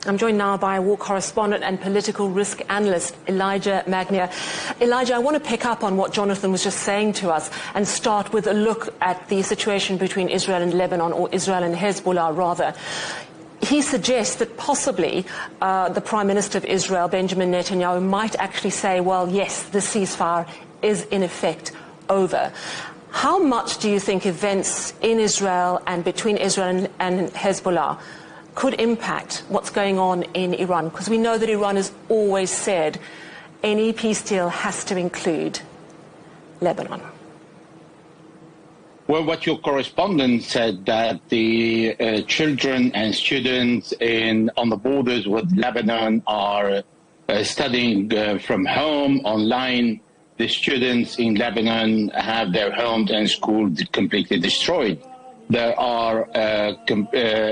I'm joined now by war correspondent and political risk analyst Elijah Magnier. Elijah, I want to pick up on what Jonathan was just saying to us and start with a look at the situation between Israel and Lebanon, or Israel and Hezbollah rather. He suggests that possibly the Prime Minister of Israel, Benjamin Netanyahu, might actually say, well, yes, the ceasefire is in effect over. How much do you think events in Israel and between Israel and Hezbollah could impact what's going on in Iran? Because we know that Iran has always said any peace deal has to include Lebanon. Well, what your correspondent said, that the children and students on the borders with Lebanon are studying from home, online. The students in Lebanon have their homes and schools completely destroyed. There are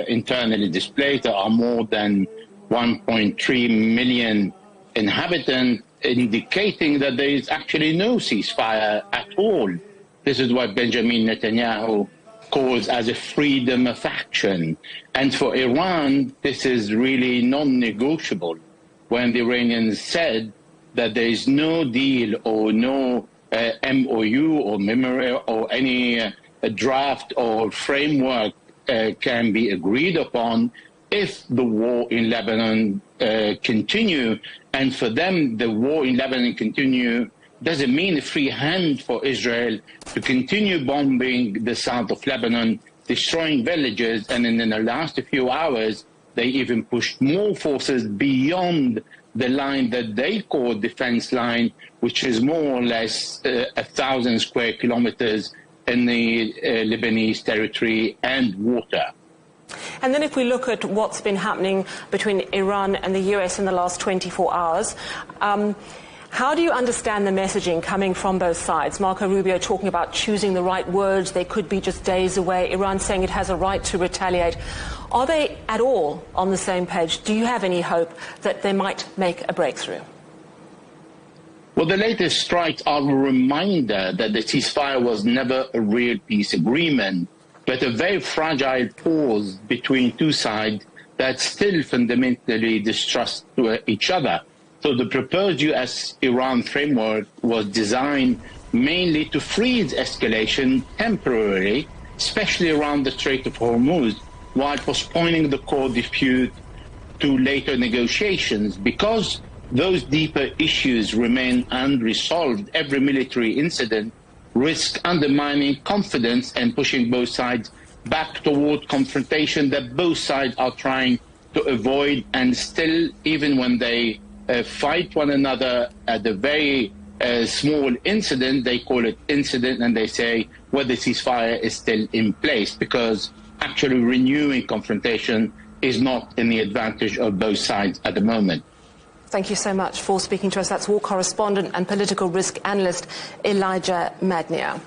internally displaced. There are more than 1.3 million inhabitants, indicating that there is actually no ceasefire at all. This is what Benjamin Netanyahu calls as a freedom of action. And for Iran, this is really non-negotiable. When the Iranians said that there is no deal or no MOU or memory or any draft or framework can be agreed upon if the war in Lebanon continue. And for them, the war in Lebanon continue doesn't mean a free hand for Israel to continue bombing the south of Lebanon, destroying villages, and in the last few hours, they even pushed more forces beyond the line that they call defense line, which is more or less 1,000 square kilometers in the Lebanese territory and water. And then if we look at what's been happening between Iran and the US in the last 24 hours, how do you understand the messaging coming from both sides? Marco Rubio talking about choosing the right words, they could be just days away. Iran saying it has a right to retaliate. Are they at all on the same page? Do you have any hope that they might make a breakthrough? Well, the latest strikes are a reminder that the ceasefire was never a real peace agreement, but a very fragile pause between two sides that still fundamentally distrust each other. So the proposed US-Iran framework was designed mainly to freeze escalation temporarily, especially around the Strait of Hormuz, while postponing the core dispute to later negotiations. Because those deeper issues remain unresolved, every military incident risks undermining confidence and pushing both sides back toward confrontation that both sides are trying to avoid. And still, even when they fight one another at a very small incident, they call it incident, and they say, well, the ceasefire is still in place, because actually renewing confrontation is not in the advantage of both sides at the moment. Thank you so much for speaking to us. That's war correspondent and political risk analyst Elijah Magnier.